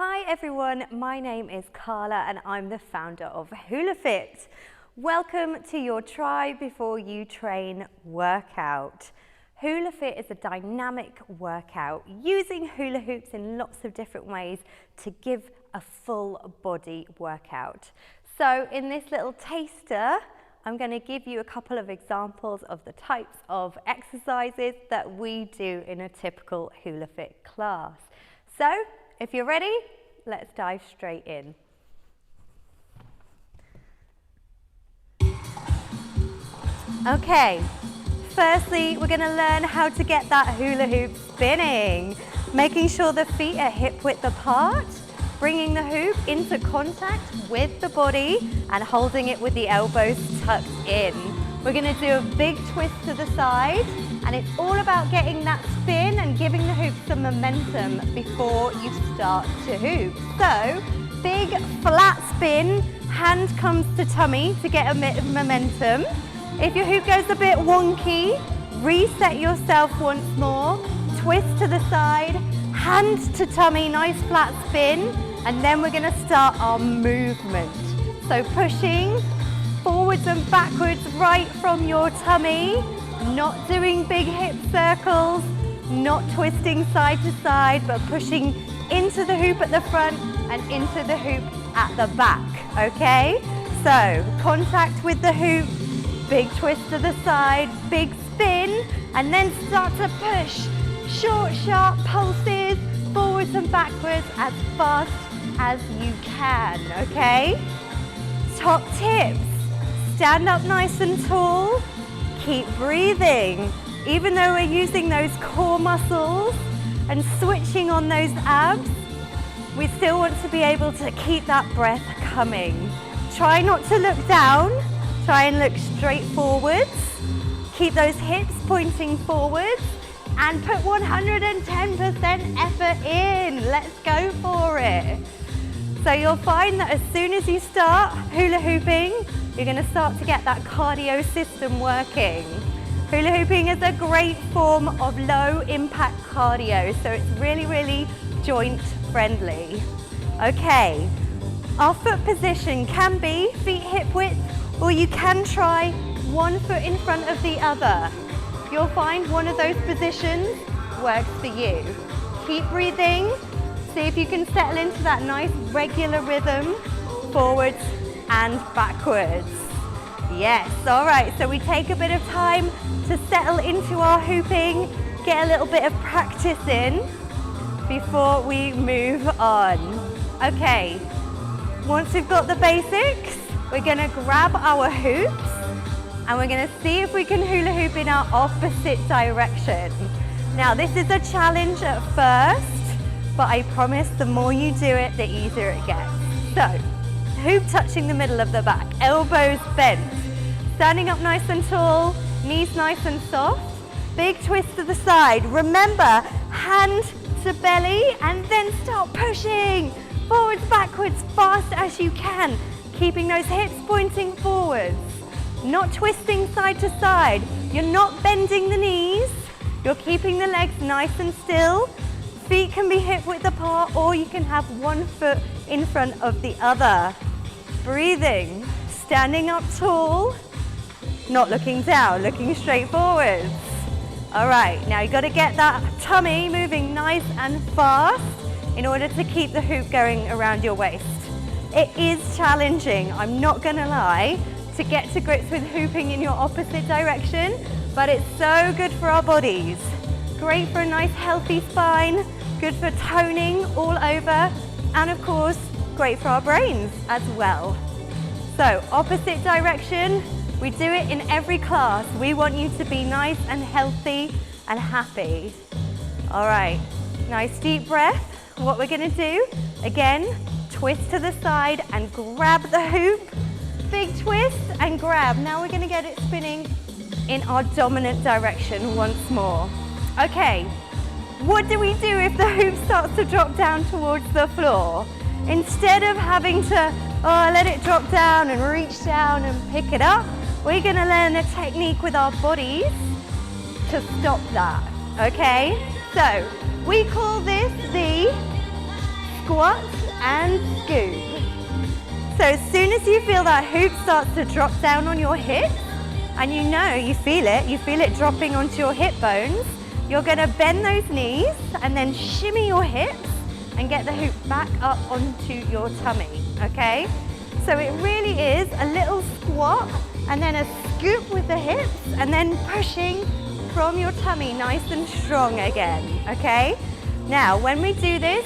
Hi everyone, my name is Carla and I'm the founder of HulaFit. Welcome to your Try Before You Train workout. HulaFit is a dynamic workout using hula hoops in lots of different ways to give a full body workout. So in this little taster, I'm going to give you a couple of examples of the types of exercises that we do in a typical HulaFit class. So if you're ready, let's dive straight in. Okay, firstly, we're going to learn how to get that hula hoop spinning, making sure the feet are hip width apart, bringing the hoop into contact with the body and holding it with the elbows tucked in. We're going to do a big twist to the side, and it's all about getting that spin and giving the hoop some momentum before you start to hoop. So, big flat spin, hand comes to tummy to get a bit of momentum. If your hoop goes a bit wonky, reset yourself once more, twist to the side, hand to tummy, nice flat spin, and then we're going to start our movement. So pushing forwards and backwards right from your tummy, not doing big hip circles, not twisting side to side, but pushing into the hoop at the front and into the hoop at the back, okay? So contact with the hoop, big twist to the side, big spin, and then start to push. Short, sharp pulses, forwards and backwards as fast as you can, okay? Top tips, stand up nice and tall, keep breathing. Even though we're using those core muscles and switching on those abs, we still want to be able to keep that breath coming. Try not to look down, try and look straight forwards. Keep those hips pointing forwards and put 110% effort in. Let's go for it. So you'll find that as soon as you start hula hooping, you're going to start to get that cardio system working. Hula hooping is a great form of low impact cardio, so it's really joint friendly. Okay, our foot position can be feet hip width, or you can try one foot in front of the other. You'll find one of those positions works for you. Keep breathing. See if you can settle into that nice regular rhythm, forwards and backwards. Yes, all right, so we take a bit of time to settle into our hooping, get a little bit of practice in before we move on. Okay, once we've got the basics, we're gonna grab our hoops and we're gonna see if we can hula hoop in our opposite direction. Now, this is a challenge at first, but I promise the more you do it, the easier it gets. So, hoop touching the middle of the back, elbows bent, standing up nice and tall, knees nice and soft, big twist to the side. Remember, hand to belly and then start pushing forwards, backwards, fast as you can, keeping those hips pointing forwards, not twisting side to side. You're not bending the knees, you're keeping the legs nice and still. Feet can be hip width apart, or you can have one foot in front of the other. Breathing, standing up tall, not looking down, looking straight forwards. All right, now you've got to get that tummy moving nice and fast in order to keep the hoop going around your waist. It is challenging, I'm not going to lie, to get to grips with hooping in your opposite direction, but it's so good for our bodies. Great for a nice healthy spine, good for toning all over, and of course, great for our brains as well. So, opposite direction, we do it in every class. We want you to be nice and healthy and happy. All right, nice deep breath. What we're gonna do, again, twist to the side and grab the hoop. Big twist and grab. Now we're gonna get it spinning in our dominant direction once more. Okay, what do we do if the hoop starts to drop down towards the floor? Instead of having to let it drop down and reach down and pick it up, we're going to learn a technique with our bodies to stop that, okay? So, we call this the squat squat and scoop. So as soon as you feel that hoop starts to drop down on your hips, and you feel it dropping onto your hip bones, you're gonna bend those knees and then shimmy your hips and get the hoop back up onto your tummy, okay? So it really is a little squat and then a scoop with the hips and then pushing from your tummy nice and strong again, okay? Now, when we do this,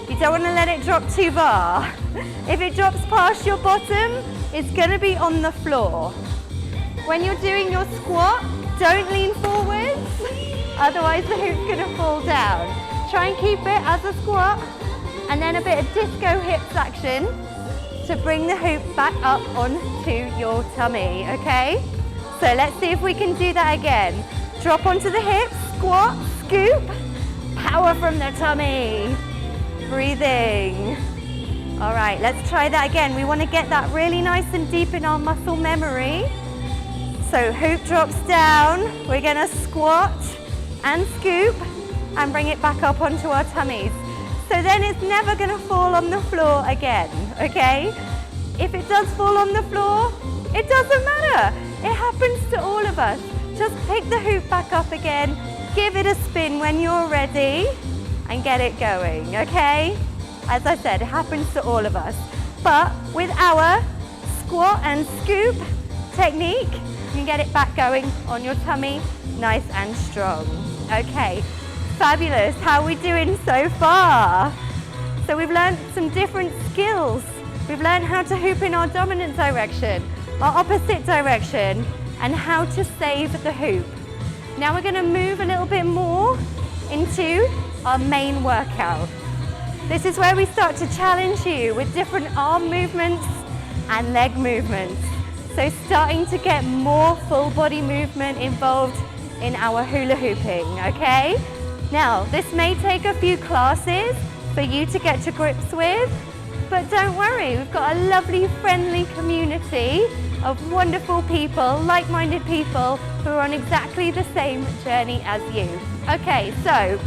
you don't want to let it drop too far. If it drops past your bottom, it's going to be on the floor. When you're doing your squat, don't lean forwards, otherwise the hoop's going to fall down. Try and keep it as a squat, and then a bit of disco hips action to bring the hoop back up onto your tummy, okay? So let's see if we can do that again. Drop onto the hips, squat, scoop, power from the tummy. Breathing. All right, let's try that again. We want to get that really nice and deep in our muscle memory. So hoop drops down, we're going to squat and scoop and bring it back up onto our tummies. So then it's never going to fall on the floor again, okay? If it does fall on the floor, it doesn't matter. It happens to all of us. Just pick the hoop back up again, give it a spin when you're ready, and get it going, okay? As I said, it happens to all of us. But with our squat and scoop technique, you can get it back going on your tummy, nice and strong. Okay, fabulous. How are we doing so far? So we've learned some different skills. We've learned how to hoop in our dominant direction, our opposite direction, and how to save the hoop. Now we're going to move a little bit more into our main workout. This is where we start to challenge you with different arm movements and leg movements. So starting to get more full body movement involved in our hula hooping, okay? Now, this may take a few classes for you to get to grips with, but don't worry, we've got a lovely, friendly community of wonderful people, like-minded people who are on exactly the same journey as you. Okay, so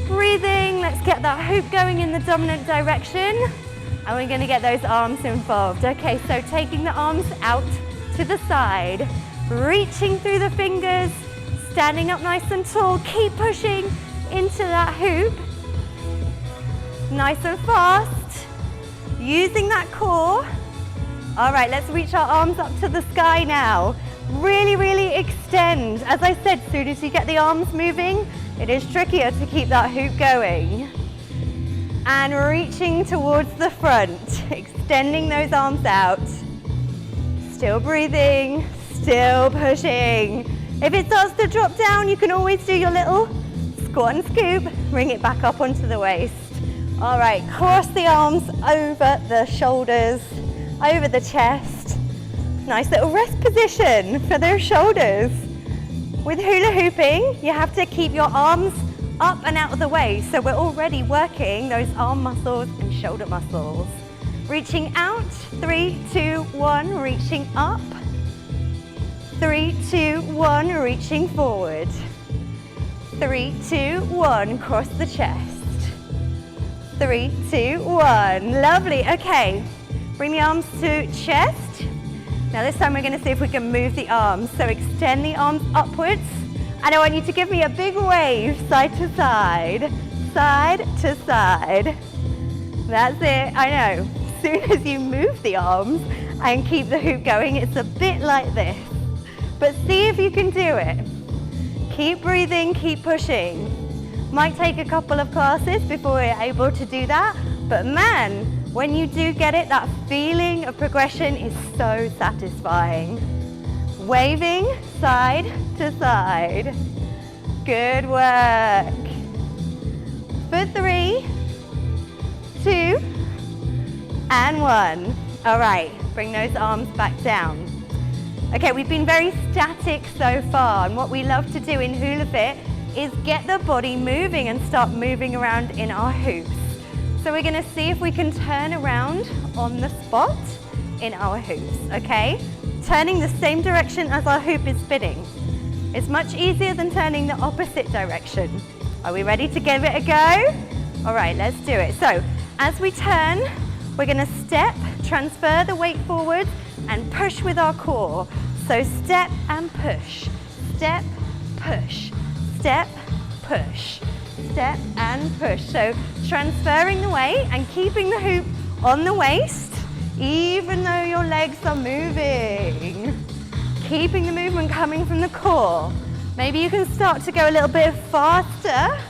breathing, let's get that hoop going in the dominant direction, and we're going to get those arms involved. Okay, so taking the arms out to the side, reaching through the fingers, standing up nice and tall, keep pushing into that hoop, nice and fast, using that core. All right, let's reach our arms up to the sky now. Really, really extend. As I said, as soon as you get the arms moving, it is trickier to keep that hoop going. And reaching towards the front, extending those arms out. Still breathing, still pushing. If it starts to drop down, you can always do your little squat and scoop, bring it back up onto the waist. All right, cross the arms over the shoulders, over the chest. Nice little rest position for those shoulders. With hula hooping, you have to keep your arms up and out of the way, so we're already working those arm muscles and shoulder muscles. Reaching out, 3, 2, 1, reaching up. 3, 2, 1, reaching forward. 3, 2, 1, cross the chest. 3, 2, 1, lovely. Okay, bring the arms to chest. Now this time we're going to see if we can move the arms. So extend the arms upwards. And I want you to give me a big wave, side to side, side to side. That's it, I know. As soon as you move the arms and keep the hoop going, it's a bit like this. But see if you can do it. Keep breathing, keep pushing. Might take a couple of classes before we're able to do that, but man, when you do get it, that feeling of progression is so satisfying. Waving side to side. Good work. For 3, 2, and 1. All right, bring those arms back down. Okay, we've been very static so far, and what we love to do in HulaFit is get the body moving and start moving around in our hoops. So we're going to see if we can turn around on the spot in our hoops, okay? Turning the same direction as our hoop is spinning. It's much easier than turning the opposite direction. Are we ready to give it a go? All right, let's do it. So As we turn, we're going to step, transfer the weight forward, and push with our core. So step and push, step, push, step, push, step and push. So transferring the weight and keeping the hoop on the waist, even though your legs are moving. Keeping the movement coming from the core. Maybe you can start to go a little bit faster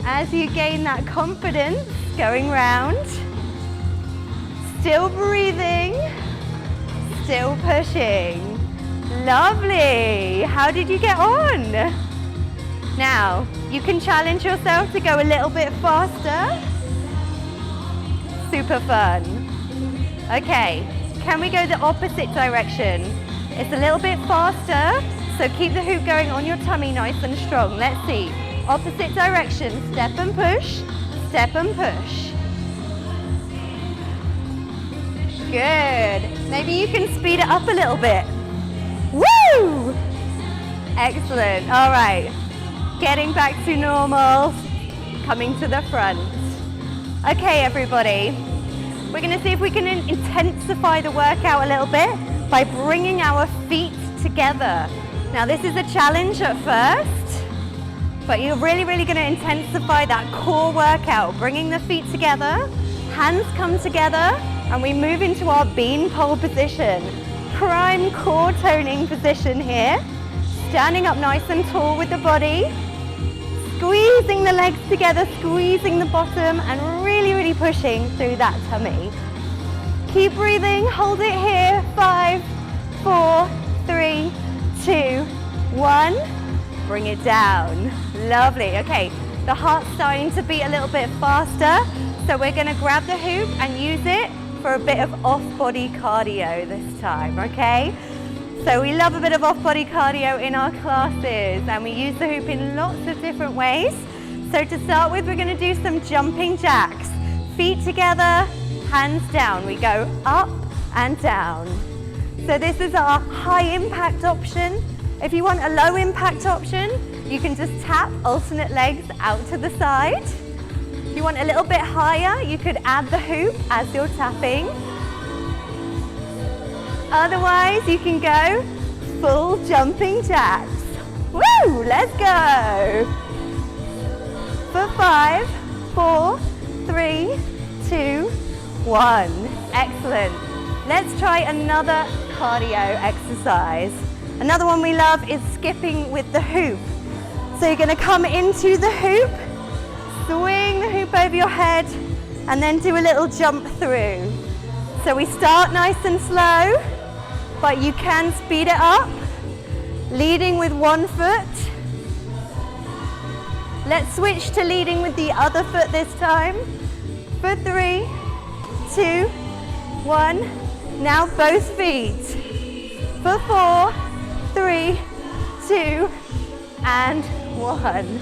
as you gain that confidence going round. Still breathing, still pushing. Lovely. How did you get on? Now, you can challenge yourself to go a little bit faster. Super fun. Okay, can we go the opposite direction? It's a little bit faster, so keep the hoop going on your tummy nice and strong. Let's see. Opposite direction, step and push, step and push. Good. Maybe you can speed it up a little bit. Woo! Excellent. All right. Getting back to normal. Coming to the front. Okay, everybody. We're going to see if we can intensify the workout a little bit by bringing our feet together. Now, this is a challenge at first, but you're really going to intensify that core workout. Bringing the feet together, hands come together, and we move into our bean pole position. Prime core toning position here. Standing up nice and tall with the body. Squeezing the legs together, squeezing the bottom, and really pushing through that tummy. Keep breathing, hold it here. 5, 4, 3, 2, 1. Bring it down. Lovely. Okay, the heart's starting to beat a little bit faster, so we're going to grab the hoop and use it for a bit of off-body cardio this time, okay? So we love a bit of off-body cardio in our classes, and we use the hoop in lots of different ways. So to start with, we're going to do some jumping jacks. Feet together, hands down. We go up and down. So this is our high impact option. If you want a low impact option, you can just tap alternate legs out to the side. If you want a little bit higher, you could add the hoop as you're tapping. Otherwise, you can go full jumping jacks. Woo! Let's go. For 5, 4, 3, 2, 1. Excellent. Let's try another cardio exercise. Another one we love is skipping with the hoop. So you're going to come into the hoop, swing the hoop over your head, and then do a little jump through. So we start nice and slow, but you can speed it up, leading with one foot. Let's switch to leading with the other foot this time. For 3, 2, 1. Now both feet. For 4, 3, 2, and 1.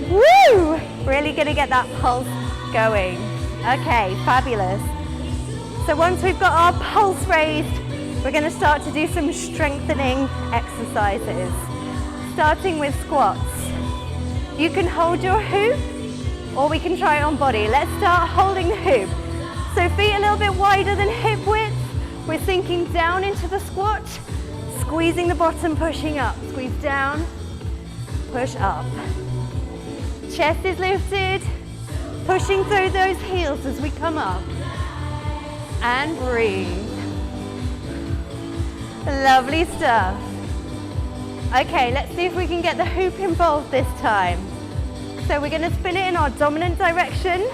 Woo! Really gonna get that pulse going. Okay, fabulous. So once we've got our pulse raised, we're going to start to do some strengthening exercises, starting with squats. You can hold your hoop, or we can try it on body. Let's start holding the hoop. So feet a little bit wider than hip width. We're sinking down into the squat, squeezing the bottom, pushing up. Squeeze down, push up. Chest is lifted, pushing through those heels as we come up. And breathe. Lovely stuff. Okay, let's see if we can get the hoop involved this time. So we're going to spin it in our dominant direction.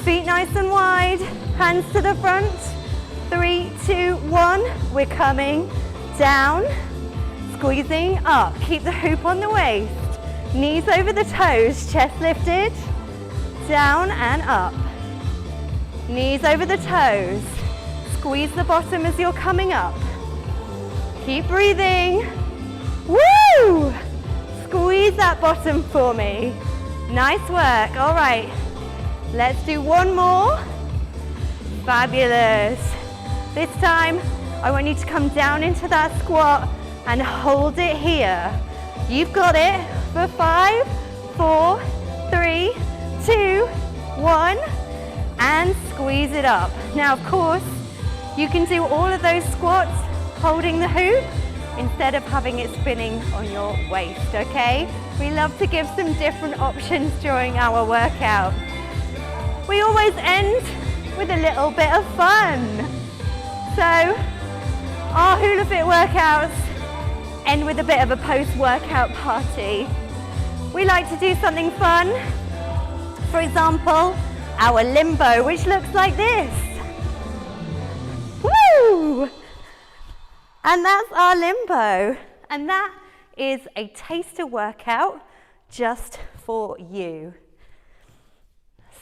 Feet nice and wide, hands to the front. 3, 2, 1. We're coming down, squeezing up. Keep the hoop on the waist. Knees over the toes, chest lifted. Down and up. Knees over the toes. Squeeze the bottom as you're coming up. Keep breathing. Woo! Squeeze that bottom for me. Nice work. All right. Let's do one more. Fabulous. This time, I want you to come down into that squat and hold it here. You've got it. For 5, 4, 3, 2, 1. and squeeze it up. Now, of course, you can do all of those squats holding the hoop instead of having it spinning on your waist, okay? We love to give some different options during our workout. We always end with a little bit of fun. So, our HulaFit workouts end with a bit of a post-workout party. We like to do something fun. For example, our limbo, which looks like this. Woo! And that's our limbo. And that is a taster workout just for you.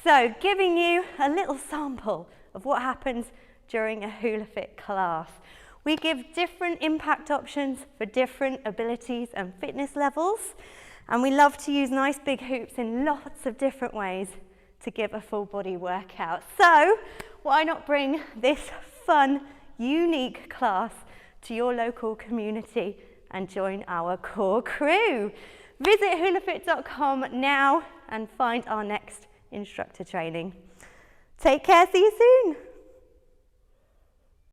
So, giving you a little sample of what happens during a HulaFit class. We give different impact options for different abilities and fitness levels, and we love to use nice big hoops in lots of different ways to give a full body workout. So why not bring this fun, unique class to your local community and join our core crew? Visit HulaFit.com now and find our next instructor training. Take care, see you soon.